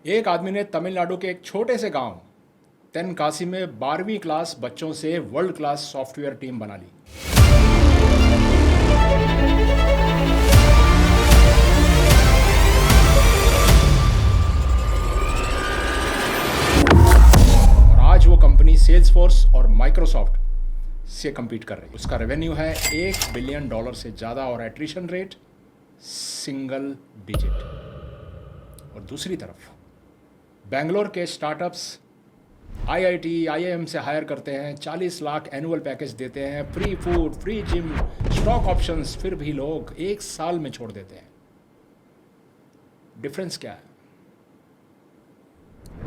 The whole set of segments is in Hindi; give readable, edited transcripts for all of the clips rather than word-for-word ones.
एक आदमी ने तमिलनाडु के एक छोटे से गांव तेनकासी में 12वीं क्लास बच्चों से वर्ल्ड क्लास सॉफ्टवेयर टीम बना ली। और आज वो कंपनी सेल्सफोर्स और माइक्रोसॉफ्ट से compete कर रही है। उसका रेवेन्यू है $1 बिलियन से ज़्यादा और एट्रिशन रेट सिंगल डिजिट। और दूसरी तरफ बेंगलोर के स्टार्टअप्स IIT IIM से हायर करते हैं, 40 लाख एनुअल पैकेज देते हैं, free food, free gym, stock options, फिर भी लोग 1 साल में छोड़ देते हैं। डिफरेंस क्या है?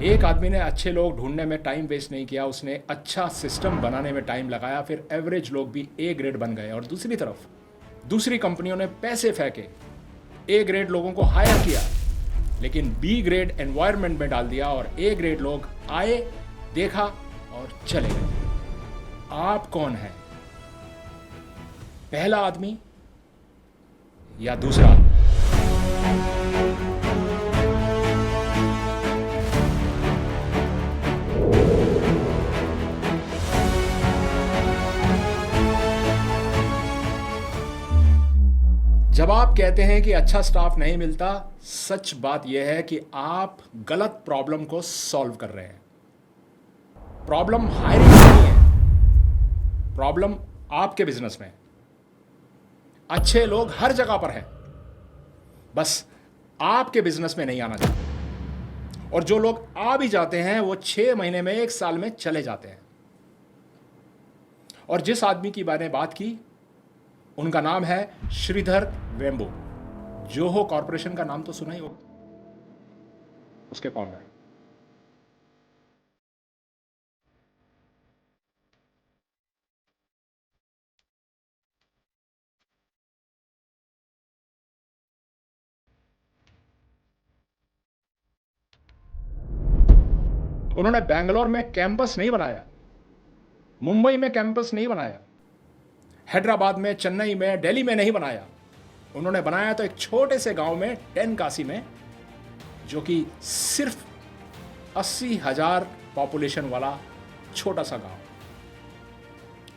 एक आदमी ने अच्छे लोग ढूंढने में टाइम वेस्ट नहीं किया, उसने अच्छा सिस्टम बनाने में टाइम लगाया, फिर एवरेज लोग भी A ग्रेड बन गए। और दूसरी तरफ दूसरी कंपनियों ने पैसे फेंके, A ग्रेड लोगों को हायर किया, लेकिन B ग्रेड एनवायरनमेंट में डाल दिया और A ग्रेड लोग आए, देखा और चले गए। आप कौन हैं? पहला आदमी या दूसरा आदमी? जब आप कहते हैं कि अच्छा स्टाफ नहीं मिलता, सच बात यह है कि आप गलत प्रॉब्लम को सॉल्व कर रहे हैं। प्रॉब्लम हायरिंग नहीं है, प्रॉब्लम आपके बिजनेस में। अच्छे लोग हर जगह पर हैं, बस आपके बिजनेस में नहीं आना चाहते। और जो लोग आ भी जाते हैं वो 6 महीने में 1 साल में चले जाते हैं। और जिस आदमी की मैंने बात की, उनका नाम है श्रीधर वेम्बू। जोहो कॉरपोरेशन का नाम तो सुना ही होगा, उसके फाउंडर। उन्होंने बेंगलोर में कैंपस नहीं बनाया, मुंबई में कैंपस नहीं बनाया, हैदराबाद में, चेन्नई में, दिल्ली में नहीं बनाया। उन्होंने बनाया तो एक छोटे से गांव में, तेनकासी में, जो कि सिर्फ 80,000 पॉपुलेशन वाला छोटा सा गांव।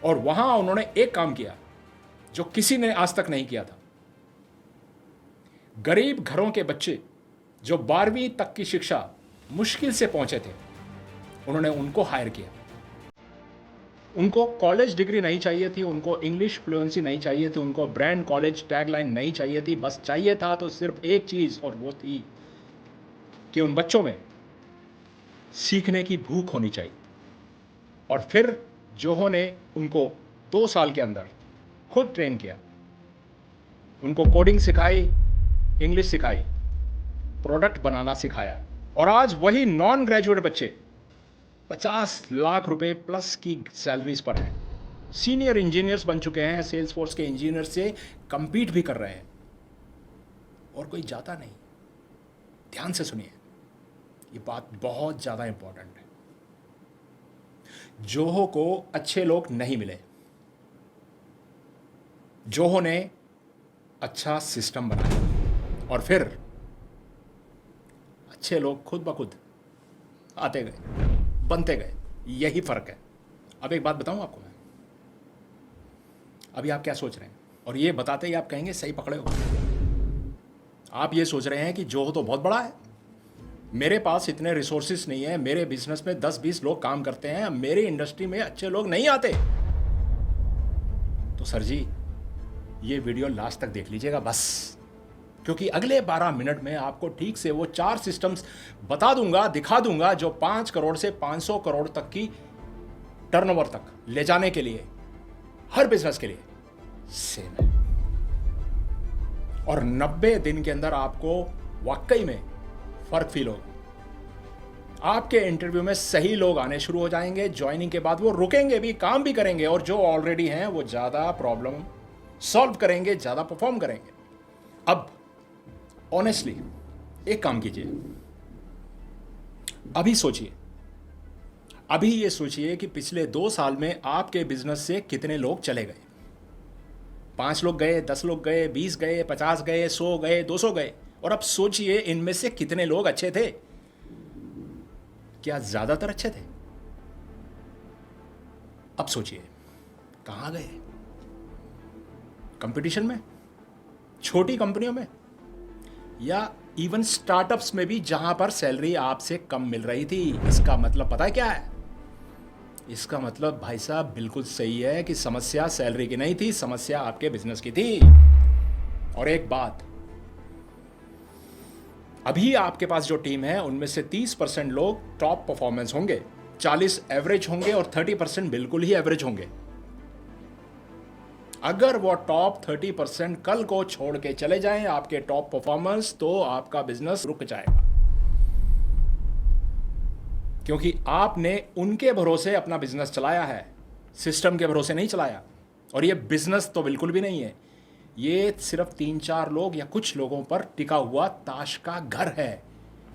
और वहां उन्होंने एक काम किया जो किसी ने आज तक नहीं किया था। गरीब घरों के बच्चे जो 12वीं तक की शिक्षा मुश्किल से पहुंचे थे, उन्होंने उनको हायर किया। उनको कॉलेज डिग्री नहीं चाहिए थी, उनको इंग्लिश फ्लुएंसी नहीं चाहिए थी, उनको ब्रांड कॉलेज टैगलाइन नहीं चाहिए थी। बस चाहिए था तो सिर्फ एक चीज़, और वो थी कि उन बच्चों में सीखने की भूख होनी चाहिए। और फिर जोहो ने उनको 2 साल के अंदर खुद ट्रेन किया, उनको कोडिंग सिखाई, इंग्लिश सिखाई, प्रोडक्ट बनाना सिखाया। और आज वही नॉन ग्रेजुएट बच्चे 50 लाख रुपए प्लस की सैलरीज पर हैं, सीनियर इंजीनियर्स बन चुके हैं, सेल्स फोर्स के इंजीनियर से compete भी कर रहे हैं, और कोई जाता नहीं। ध्यान से सुनिए, ये बात बहुत ज़्यादा इंपॉर्टेंट है। जोहो को अच्छे लोग नहीं मिले, जोहो ने अच्छा सिस्टम बनाया, और फिर अच्छे लोग खुद ब खुद आते गए, बनते गए। यही फर्क है। अब एक बात बताऊं आपको मैं, अभी आप क्या सोच रहे हैं? और ये बताते ही आप कहेंगे सही पकड़े हो। आप ये सोच रहे हैं कि जोहो तो बहुत बड़ा है, मेरे पास इतने रिसोर्सेज नहीं है, मेरे बिजनेस में 10-20 लोग काम करते हैं, मेरी इंडस्ट्री में अच्छे लोग नहीं आते। तो सर जी, ये वीडियो लास्ट तक देख लीजिएगा बस, क्योंकि अगले 12 मिनट में आपको ठीक से वो 4 सिस्टम्स बता दूंगा, दिखा दूंगा, जो 5 करोड़ से 500 करोड़ तक की टर्नओवर तक ले जाने के लिए, हर बिजनेस के लिए सेम है। और 90 दिन के अंदर आपको वाकई में फर्क फील होगा। आपके इंटरव्यू में सही लोग आने शुरू हो जाएंगे। ज्वाइनिंग के बाद वो रुकेंगे भी, काम भी करेंगे, और जो ऑलरेडी हैं वो ज़्यादा प्रॉब्लम सॉल्व करेंगे, ज़्यादा परफॉर्म करेंगे। अब ऑनेस्टली एक काम कीजिए, अभी सोचिए, अभी ये सोचिए कि पिछले 2 साल में आपके बिजनेस से कितने लोग चले गए। 5 लोग गए, 10 लोग गए, 20 गए, 50 गए, 100 गए, 200 गए। और अब सोचिए इनमें से कितने लोग अच्छे थे। क्या ज़्यादातर अच्छे थे? अब सोचिए, कहाँ गए? कंपटीशन में, छोटी कंपनियों में, या इवन स्टार्टअप्स में भी जहां पर सैलरी आपसे कम मिल रही थी। इसका मतलब पता है क्या है? इसका मतलब भाई साहब बिल्कुल सही है कि समस्या सैलरी की नहीं थी, समस्या आपके बिजनेस की थी। और एक बात, अभी आपके पास जो टीम है उनमें से 30% लोग टॉप परफॉर्मेंस होंगे, 40 एवरेज होंगे और 30% बिल्कुल ही एवरेज होंगे। अगर वो टॉप 30% कल को छोड़ के चले जाएं आपके टॉप परफॉर्मेंस, तो आपका बिजनेस रुक जाएगा, क्योंकि आपने उनके भरोसे अपना बिजनेस चलाया है, सिस्टम के भरोसे नहीं चलाया। और ये बिजनेस तो बिल्कुल भी नहीं है, ये सिर्फ 3-4 लोग या कुछ लोगों पर टिका हुआ ताश का घर है।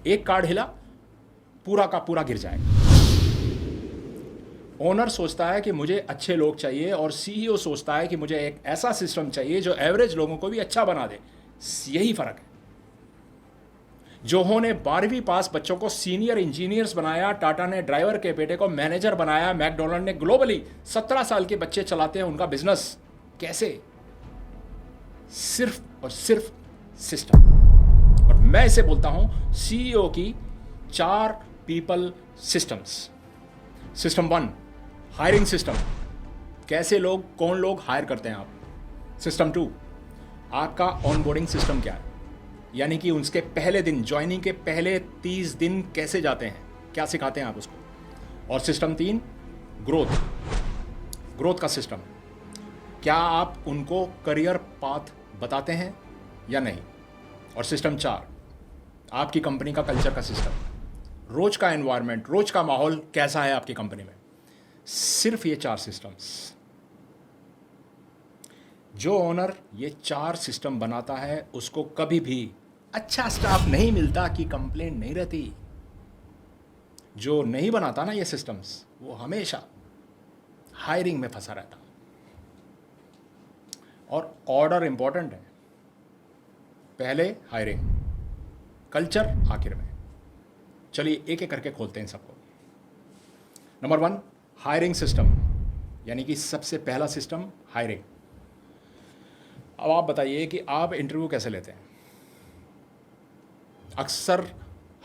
एक कार्ड हिला, पूरा का पूरा गिर जाएगा। ओनर सोचता है कि मुझे अच्छे लोग चाहिए, और सीईओ सोचता है कि मुझे एक ऐसा सिस्टम चाहिए जो एवरेज लोगों को भी अच्छा बना दे। यही फर्क है। जोहो ने 12वीं पास बच्चों को सीनियर इंजीनियर्स बनाया, टाटा ने ड्राइवर के बेटे को मैनेजर बनाया, मैकडोनल्ड ने ग्लोबली 17 साल के बच्चे चलाते हैं उनका बिजनेस। कैसे? सिर्फ और सिर्फ सिस्टम। और मैं इसे बोलता हूं सीईओ की 4 people systems. System 1, hiring system, कैसे लोग, कौन लोग हायर करते हैं आप। सिस्टम 2, आपका ऑनबोर्डिंग सिस्टम क्या है, यानी कि उसके पहले दिन, ज्वाइनिंग के पहले 30 दिन कैसे जाते हैं, क्या सिखाते हैं आप उसको। और सिस्टम 3, ग्रोथ का सिस्टम, क्या आप उनको करियर पाथ बताते हैं या नहीं। और सिस्टम 4, आपकी कंपनी का कल्चर का सिस्टम, रोज का एनवायरनमेंट, रोज का माहौल कैसा है आपकी कंपनी में। सिर्फ ये 4 सिस्टम्स। जो ओनर ये 4 सिस्टम बनाता है उसको कभी भी अच्छा स्टाफ नहीं मिलता कि कंप्लेंट नहीं रहती। जो नहीं बनाता ना ये सिस्टम्स, वो हमेशा हायरिंग में फंसा रहता। और ऑर्डर इंपॉर्टेंट है, पहले हायरिंग, कल्चर आखिर में। चलिए एक एक करके खोलते हैं सबको। नंबर 1, हायरिंग सिस्टम, यानी कि सबसे पहला सिस्टम हायरिंग। अब आप बताइए कि आप इंटरव्यू कैसे लेते हैं। अक्सर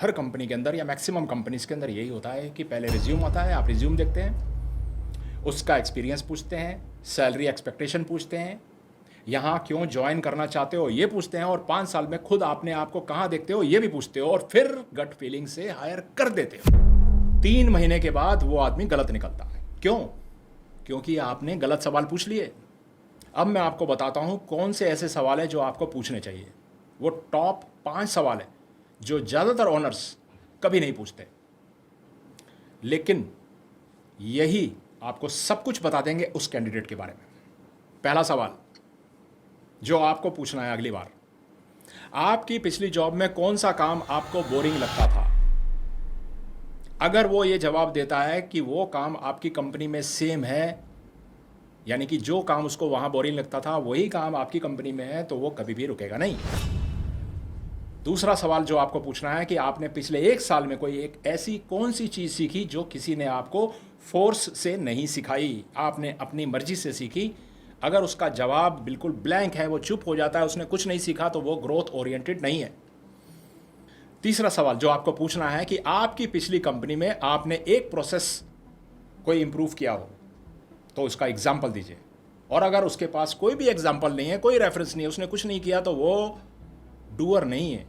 हर कंपनी के अंदर या मैक्सिमम कंपनीज के अंदर यही होता है कि पहले रिज्यूम आता है, आप रिज्यूम देखते हैं, उसका एक्सपीरियंस पूछते हैं, सैलरी एक्सपेक्टेशन पूछते हैं, यहाँ क्यों ज्वाइन करना चाहते हो ये पूछते हैं, और 5 साल में खुद आपने आपको कहाँ देखते हो ये भी पूछते हो, और फिर गट फीलिंग से हायर कर देते हो। 3 महीने के बाद वो आदमी गलत निकलता है। क्यों? क्योंकि आपने गलत सवाल पूछ लिए। अब मैं आपको बताता हूँ कौन से ऐसे सवाल है जो आपको पूछने चाहिए। वो टॉप 5 सवाल है जो ज़्यादातर ओनर्स कभी नहीं पूछते, लेकिन यही आपको सब कुछ बता देंगे उस कैंडिडेट के बारे में। पहला सवाल जो आपको पूछना है अगली बार, आपकी पिछली जॉब में कौन सा काम आपको बोरिंग लगता था। अगर वो ये जवाब देता है कि वो काम आपकी कंपनी में सेम है, यानी कि जो काम उसको वहाँ बोरिंग लगता था वही काम आपकी कंपनी में है, तो वो कभी भी रुकेगा नहीं। दूसरा सवाल जो आपको पूछना है कि आपने पिछले 1 साल में कोई एक ऐसी कौन सी चीज़ सीखी जो किसी ने आपको फोर्स से नहीं सिखाई, आपने अपनी मर्जी से सीखी। अगर उसका जवाब बिल्कुल ब्लैंक है, वो चुप हो जाता है, उसने कुछ नहीं सीखा, तो वो ग्रोथ ओरिएंटेड नहीं है। तीसरा सवाल जो आपको पूछना है कि आपकी पिछली कंपनी में आपने एक प्रोसेस कोई इंप्रूव किया हो तो उसका एग्जाम्पल दीजिए। और अगर उसके पास कोई भी एग्जाम्पल नहीं है, कोई रेफरेंस नहीं है, उसने कुछ नहीं किया, तो वो डूअर नहीं है,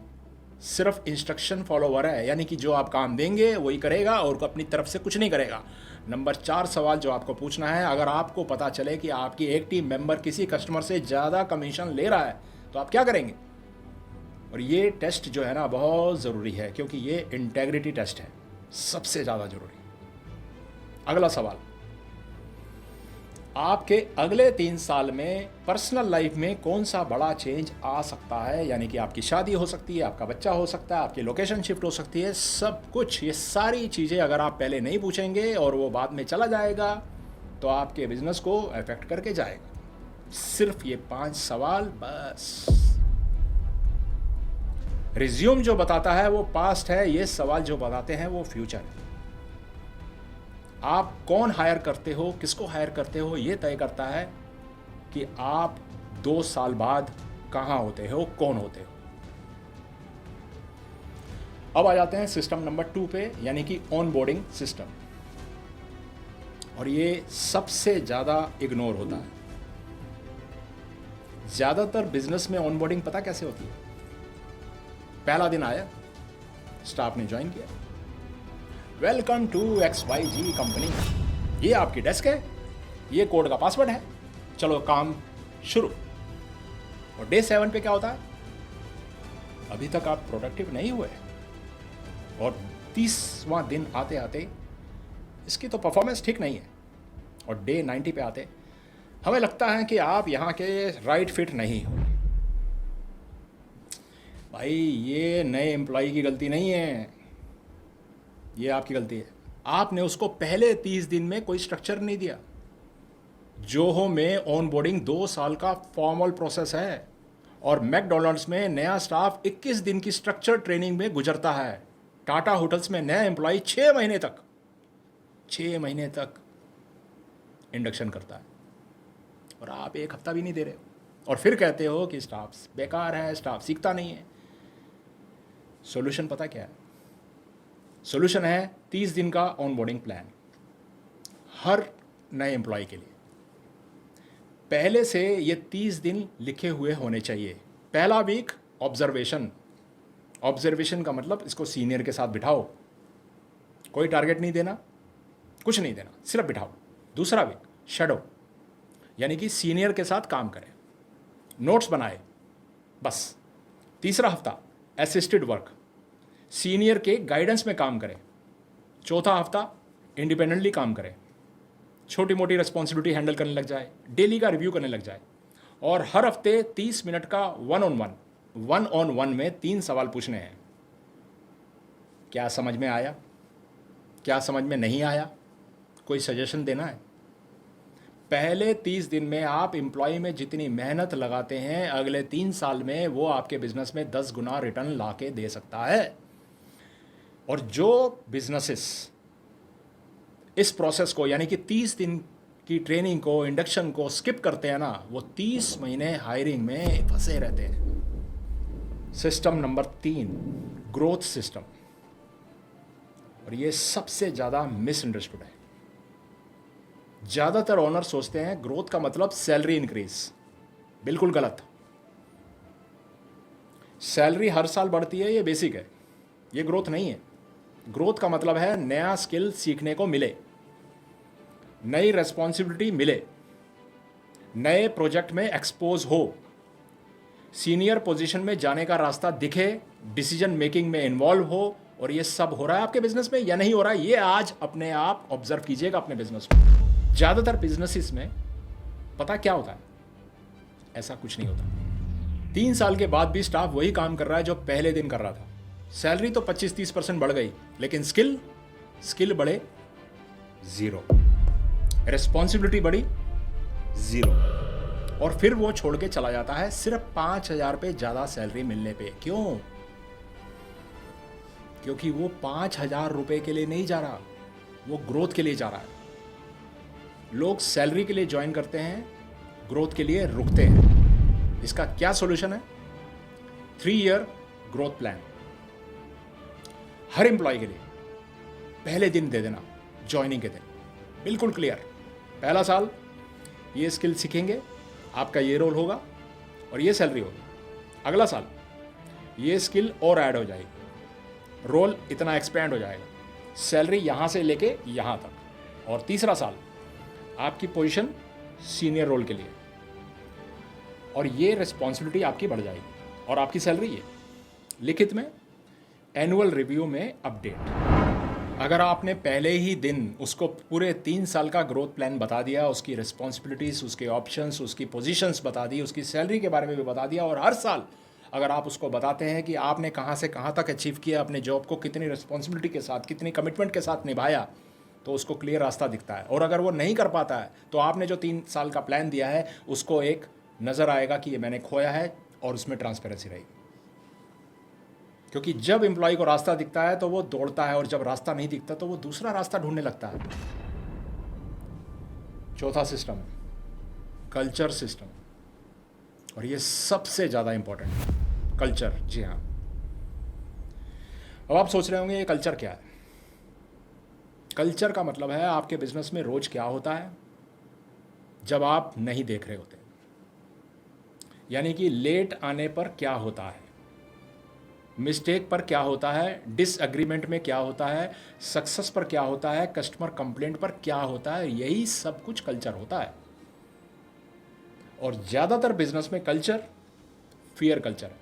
सिर्फ इंस्ट्रक्शन फॉलोवर है, यानी कि जो आप काम देंगे वही करेगा और अपनी तरफ से कुछ नहीं करेगा। नंबर 4 सवाल जो आपको पूछना है, अगर आपको पता चले कि आपकी एक टीम मेंबर किसी कस्टमर से ज़्यादा कमीशन ले रहा है तो आप क्या करेंगे। और ये टेस्ट जो है ना बहुत ज़रूरी है, क्योंकि ये इंटेग्रिटी टेस्ट है, सबसे ज़्यादा ज़रूरी। अगला सवाल, आपके अगले 3 साल में पर्सनल लाइफ में कौन सा बड़ा चेंज आ सकता है, यानी कि आपकी शादी हो सकती है, आपका बच्चा हो सकता है, आपकी लोकेशन शिफ्ट हो सकती है, सब कुछ। ये सारी चीज़ें अगर आप पहले नहीं पूछेंगे और वो बाद में चला जाएगा तो आपके बिजनेस को अफेक्ट करके जाएगा। सिर्फ ये 5 सवाल बस। रिज्यूम जो बताता है वो पास्ट है, ये सवाल जो बताते हैं वो फ्यूचर है। आप कौन हायर करते हो, किसको हायर करते हो, ये तय करता है कि आप 2 साल बाद कहाँ होते हो, कौन होते हो। अब आ जाते हैं सिस्टम नंबर 2 पे, यानी कि ऑन बोर्डिंग सिस्टम। और ये सबसे ज़्यादा इग्नोर होता है। ज़्यादातर बिजनेस में ऑन बोर्डिंग पता कैसे होती है? पहला दिन आया, स्टाफ ने ज्वाइन किया, वेलकम टू XYZ कंपनी, ये आपकी डेस्क है, ये कोड का पासवर्ड है, चलो काम शुरू। और डे 7 पे क्या होता है? अभी तक आप प्रोडक्टिव नहीं हुए और 30वां दिन आते आते इसकी तो परफॉर्मेंस ठीक नहीं है, और डे 90 पे आते हमें लगता है कि आप यहाँ के राइट फिट नहीं हो। भाई ये नए एम्प्लॉय की गलती नहीं है, ये आपकी गलती है। आपने उसको पहले 30 दिन में कोई स्ट्रक्चर नहीं दिया। जोहो में ऑन बोर्डिंग 2 साल का फॉर्मल प्रोसेस है, और मैकडोनल्ड्स में नया स्टाफ 21 दिन की स्ट्रक्चर ट्रेनिंग में गुजरता है। टाटा होटल्स में नया एम्प्लॉय 6 महीने तक इंडक्शन करता है, और आप 1 हफ्ता भी नहीं दे रहे हो, और फिर कहते हो कि स्टाफ बेकार है, स्टाफ सीखता नहीं है। सॉल्यूशन पता क्या है? सॉल्यूशन है 30 दिन का ऑनबोर्डिंग प्लान हर नए एम्प्लॉय के लिए। पहले से ये 30 दिन लिखे हुए होने चाहिए। पहला वीक ऑब्जर्वेशन का मतलब इसको सीनियर के साथ बिठाओ, कोई टारगेट नहीं देना, कुछ नहीं देना, सिर्फ बिठाओ। दूसरा वीक शेडो, यानी कि सीनियर के साथ काम करें, नोट्स बनाए, बस। तीसरा हफ्ता असिस्टेड वर्क, सीनियर के गाइडेंस में काम करें। चौथा हफ्ता इंडिपेंडेंटली काम करें, छोटी मोटी रिस्पॉन्सिबिलिटी हैंडल करने लग जाए, डेली का रिव्यू करने लग जाए, और हर हफ्ते 30 मिनट का वन ऑन वन में 3 सवाल पूछने हैं। क्या समझ में आया, क्या समझ में नहीं आया, कोई सजेशन देना है। पहले 30 दिन में आप एम्प्लॉय में जितनी मेहनत लगाते हैं, अगले 3 साल में वो आपके बिजनेस में 10 गुना रिटर्न ला के दे सकता है। और जो बिजनेसेस इस प्रोसेस को, यानी कि 30 दिन की ट्रेनिंग को, इंडक्शन को स्किप करते हैं ना, वो 30 महीने हायरिंग में फंसे रहते हैं। सिस्टम नंबर 3, ग्रोथ सिस्टम, और ये सबसे ज़्यादा मिसअंडरस्टूड है। ज़्यादातर ओनर सोचते हैं ग्रोथ का मतलब सैलरी इंक्रीज। बिल्कुल गलत। सैलरी हर साल बढ़ती है, ये बेसिक है, ये ग्रोथ नहीं है। ग्रोथ का मतलब है नया स्किल सीखने को मिले, नई रेस्पॉन्सिबिलिटी मिले, नए प्रोजेक्ट में एक्सपोज हो, सीनियर पोजीशन में जाने का रास्ता दिखे, डिसीजन मेकिंग में इन्वॉल्व हो। और ये सब हो रहा है आपके बिजनेस में या नहीं हो रहा है, ये आज अपने आप ऑब्जर्व कीजिएगा अपने बिजनेस में। ज़्यादातर बिजनेसेस में पता क्या होता है? ऐसा कुछ नहीं होता। 3 साल के बाद भी स्टाफ वही काम कर रहा है जो पहले दिन कर रहा था। सैलरी तो 25-30% बढ़ गई, लेकिन स्किल बढ़े 0, रिस्पॉन्सिबिलिटी बढ़ी 0, और फिर वो छोड़ के चला जाता है सिर्फ 5,000 पे ज़्यादा सैलरी मिलने पे। क्यों? क्योंकि वो 5,000 रुपये के लिए नहीं जा रहा, वो ग्रोथ के लिए जा रहा है। लोग सैलरी के लिए ज्वाइन करते हैं, ग्रोथ के लिए रुकते हैं। इसका क्या सॉल्यूशन है? 3 ईयर ग्रोथ प्लान हर एम्प्लॉय के लिए पहले दिन दे देना, ज्वाइनिंग के दिन, बिल्कुल क्लियर। पहला साल ये स्किल सीखेंगे, आपका ये रोल होगा और ये सैलरी होगी। अगला साल ये स्किल और ऐड हो जाएगी, रोल इतना एक्सपेंड हो जाएगा, सैलरी यहाँ से लेके यहाँ तक। और तीसरा साल आपकी पोजीशन सीनियर रोल के लिए, और ये रिस्पॉन्सिबिलिटी आपकी बढ़ जाएगी और आपकी सैलरी ये लिखित में एनुअल रिव्यू में अपडेट। अगर आपने पहले ही दिन उसको पूरे 3 साल का ग्रोथ प्लान बता दिया, उसकी रिस्पॉन्सिबिलिटीज़, उसके ऑप्शंस, उसकी पोजीशंस बता दी, उसकी सैलरी के बारे में भी बता दिया, और हर साल अगर आप उसको बताते हैं कि आपने कहाँ से कहाँ तक अचीव किया, अपने जॉब को कितनी रिस्पॉन्सिबिलिटी के साथ, कितनी कमिटमेंट के साथ निभाया, तो उसको क्लियर रास्ता दिखता है। और अगर वो नहीं कर पाता है तो आपने जो 3 साल का प्लान दिया है उसको एक नज़र आएगा कि ये मैंने खोया है, और उसमें ट्रांसपेरेंसी रहेगी। क्योंकि जब एम्प्लॉय को रास्ता दिखता है तो वो दौड़ता है, और जब रास्ता नहीं दिखता तो वो दूसरा रास्ता ढूंढने लगता है। चौथा सिस्टम है कल्चर सिस्टम, और ये सबसे ज़्यादा इंपॉर्टेंट है कल्चर। जी हाँ, अब आप सोच रहे होंगे ये कल्चर क्या है। कल्चर का मतलब है आपके बिजनेस में रोज क्या होता है जब आप नहीं देख रहे होते, यानी कि लेट आने पर क्या होता है, मिस्टेक पर क्या होता है, डिसएग्रीमेंट में क्या होता है, सक्सेस पर क्या होता है, कस्टमर कंप्लेंट पर क्या होता है। यही सब कुछ कल्चर होता है। और ज़्यादातर बिजनेस में कल्चर फियर कल्चर है।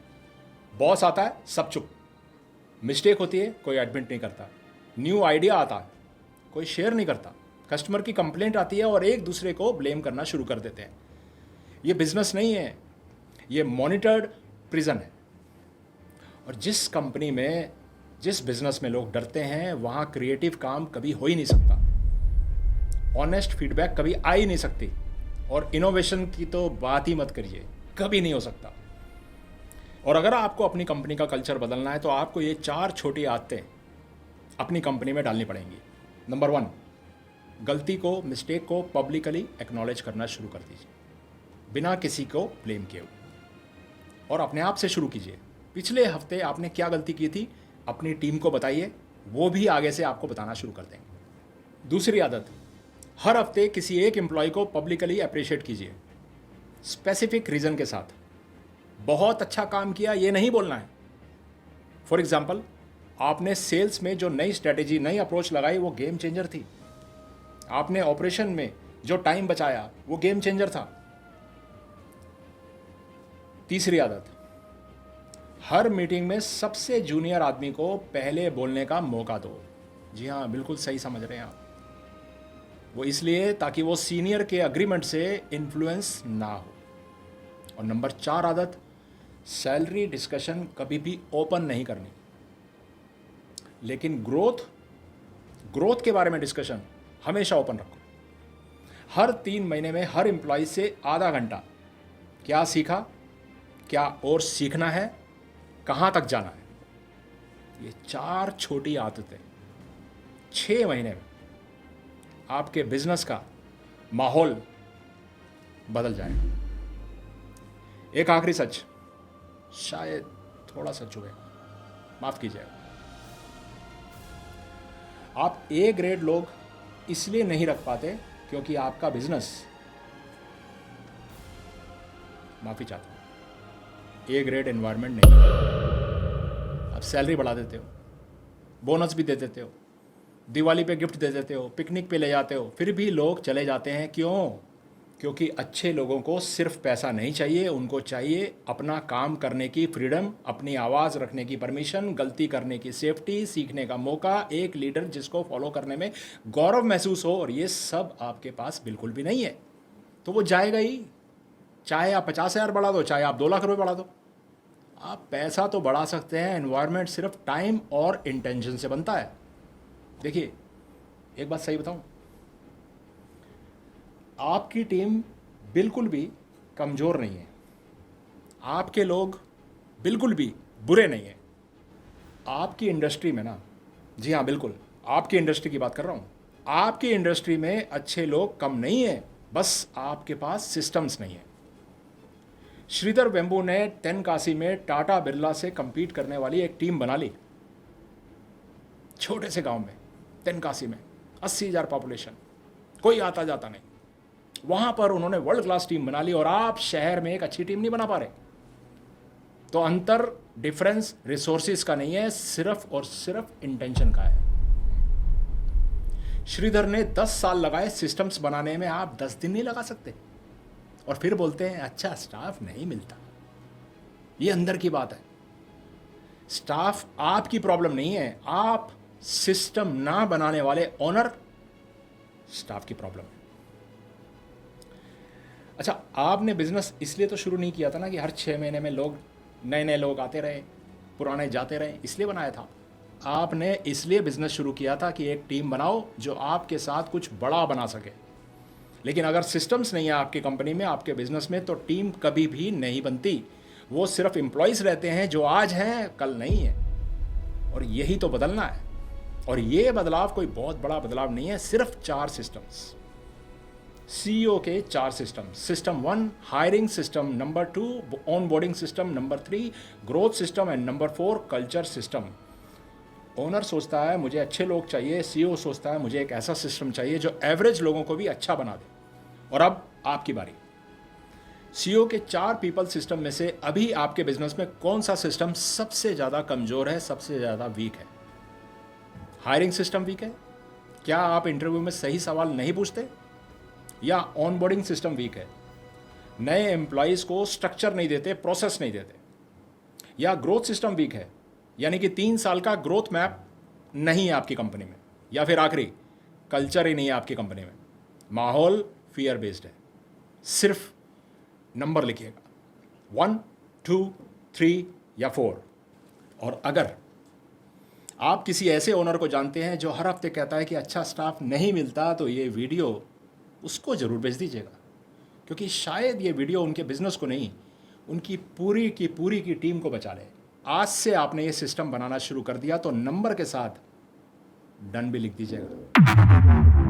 बॉस आता है सब चुप, मिस्टेक होती है कोई एडमिट नहीं करता, न्यू आइडिया आता है कोई शेयर नहीं करता, कस्टमर की कंप्लेंट आती है और एक दूसरे को ब्लेम करना शुरू कर देते हैं। ये बिजनेस नहीं है, ये मॉनिटर्ड प्रिजन है। और जिस कंपनी में, जिस बिजनेस में लोग डरते हैं वहाँ क्रिएटिव काम कभी हो ही नहीं सकता, ऑनेस्ट फीडबैक कभी आ ही नहीं सकती, और इनोवेशन की तो बात ही मत करिए, कभी नहीं हो सकता। और अगर आपको अपनी कंपनी का कल्चर बदलना है तो आपको ये 4 छोटी आदतें अपनी कंपनी में डालनी पड़ेंगी। नंबर 1, गलती को, मिस्टेक को पब्लिकली एक्नॉलेज करना शुरू कर दीजिए, बिना किसी को ब्लेम किए, और अपने आप से शुरू कीजिए। पिछले हफ्ते आपने क्या गलती की थी अपनी टीम को बताइए, वो भी आगे से आपको बताना शुरू कर देंगे। दूसरी आदत, हर हफ्ते किसी एक एम्प्लॉय को पब्लिकली अप्रिशिएट कीजिए, स्पेसिफिक रीज़न के साथ। बहुत अच्छा काम किया ये नहीं बोलना है। फॉर एग्जाम्पल, आपने सेल्स में जो नई स्ट्रेटेजी, नई अप्रोच लगाई वो गेम चेंजर थी। आपने ऑपरेशन में जो टाइम बचाया वो गेम चेंजर था। तीसरी आदत, हर मीटिंग में सबसे जूनियर आदमी को पहले बोलने का मौका दो। जी हाँ, बिल्कुल सही समझ रहे हैं आप। वो इसलिए ताकि वो सीनियर के अग्रीमेंट से इन्फ्लुएंस ना हो। और नंबर 4 आदत, सैलरी डिस्कशन कभी भी ओपन नहीं करनी, लेकिन ग्रोथ के बारे में डिस्कशन हमेशा ओपन रखो। हर 3 महीने में हर एम्प्लॉय से आधा घंटा, क्या सीखा, क्या और सीखना है, कहाँ तक जाना है। ये 4 छोटी आदतें 6 महीने में आपके बिजनेस का माहौल बदल जाएगा। एक आखिरी सच, शायद थोड़ा सच हुए, माफ कीजिएगा। आप ए ग्रेड लोग इसलिए नहीं रख पाते क्योंकि आपका बिजनेस, माफी चाहता हूं, ए ग्रेड एनवायरनमेंट नहीं है। आप सैलरी बढ़ा देते हो, बोनस भी दे देते हो, दिवाली पे गिफ्ट दे देते हो, पिकनिक पे ले जाते हो, फिर भी लोग चले जाते हैं। क्यों? क्योंकि अच्छे लोगों को सिर्फ पैसा नहीं चाहिए, उनको चाहिए अपना काम करने की फ्रीडम, अपनी आवाज़ रखने की परमिशन, गलती करने की सेफ्टी, सीखने का मौका, एक लीडर जिसको फॉलो करने में गौरव महसूस हो। और ये सब आपके पास बिल्कुल भी नहीं है, तो वो जाएगा ही। चाहे आप 50,000 बढ़ा दो, चाहे आप 2 लाख रुपए बढ़ा दो। आप पैसा तो बढ़ा सकते हैं, एनवायरनमेंट सिर्फ टाइम और इंटेंशन से बनता है। देखिए, एक बात सही बताऊं, आपकी टीम बिल्कुल भी कमज़ोर नहीं है, आपके लोग बिल्कुल भी बुरे नहीं हैं। आपकी इंडस्ट्री में ना, जी हाँ बिल्कुल, आपकी इंडस्ट्री की बात कर रहा हूँ, आपकी इंडस्ट्री में अच्छे लोग कम नहीं हैं, बस आपके पास सिस्टम्स नहीं है। श्रीधर वेम्बू ने तेनकासी में टाटा बिरला से compete करने वाली एक टीम बना ली, छोटे से गांव में, तेनकासी में 80,000 पॉपुलेशन, कोई आता जाता नहीं। वहां पर उन्होंने वर्ल्ड क्लास टीम बना ली, और आप शहर में एक अच्छी टीम नहीं बना पा रहे। तो अंतर, डिफरेंस रिसोर्सेज का नहीं है, सिर्फ और सिर्फ इंटेंशन का है। श्रीधर ने 10 साल लगाए सिस्टम्स बनाने में, आप 10 दिन नहीं लगा सकते, और फिर बोलते हैं अच्छा स्टाफ नहीं मिलता। ये अंदर की बात है। स्टाफ आपकी प्रॉब्लम नहीं है, आप सिस्टम ना बनाने वाले ओनर स्टाफ की प्रॉब्लम है। अच्छा, आपने बिजनेस इसलिए तो शुरू नहीं किया था ना कि हर 6 महीने में लोग, नए नए लोग आते रहे, पुराने जाते रहे, इसलिए बनाया था। आपने इसलिए बिजनेस शुरू किया था कि एक टीम बनाओ जो आपके साथ कुछ बड़ा बना सके। लेकिन अगर सिस्टम्स नहीं है आपकी कंपनी में, आपके बिजनेस में, तो टीम कभी भी नहीं बनती। वो सिर्फ एम्प्लॉयज़ रहते हैं जो आज हैं कल नहीं है, और यही तो बदलना है। और ये बदलाव कोई बहुत बड़ा बदलाव नहीं है, सिर्फ 4 सिस्टम्स। सीईओ के 4 system. System 1 hiring system, number 2 on boarding system, number 3 growth system and number 4 culture system. Owner सोचता है मुझे अच्छे लोग चाहिए, सीईओ सोचता है मुझे एक ऐसा सिस्टम चाहिए जो एवरेज लोगों को भी अच्छा बना दे। और अब आपकी बारी। सीईओ के 4 पीपल सिस्टम में से अभी आपके बिजनेस में कौन सा सिस्टम सबसे ज़्यादा कमज़ोर है, सबसे ज़्यादा वीक है? हायरिंग सिस्टम वीक है? क्या आप इंटरव्यू में सही सवाल नहीं पूछते? या ऑनबोर्डिंग सिस्टम वीक है? नए एम्प्लॉयज़ को स्ट्रक्चर नहीं देते, प्रोसेस नहीं देते? या ग्रोथ सिस्टम वीक है, यानी कि 3 साल का ग्रोथ मैप नहीं है आपकी कंपनी में? या फिर आखिरी, कल्चर ही नहीं है आपकी कंपनी में, माहौल फियर बेस्ड है? सिर्फ नंबर लिखिएगा 1, 2, 3 या 4। और अगर आप किसी ऐसे ओनर को जानते हैं जो हर हफ्ते कहता है कि अच्छा स्टाफ नहीं मिलता, तो ये वीडियो उसको ज़रूर भेज दीजिएगा, क्योंकि शायद ये वीडियो उनके बिजनेस को नहीं, उनकी पूरी की टीम को बचा ले। आज से आपने ये सिस्टम बनाना शुरू कर दिया तो नंबर के साथ डन भी लिख दीजिएगा।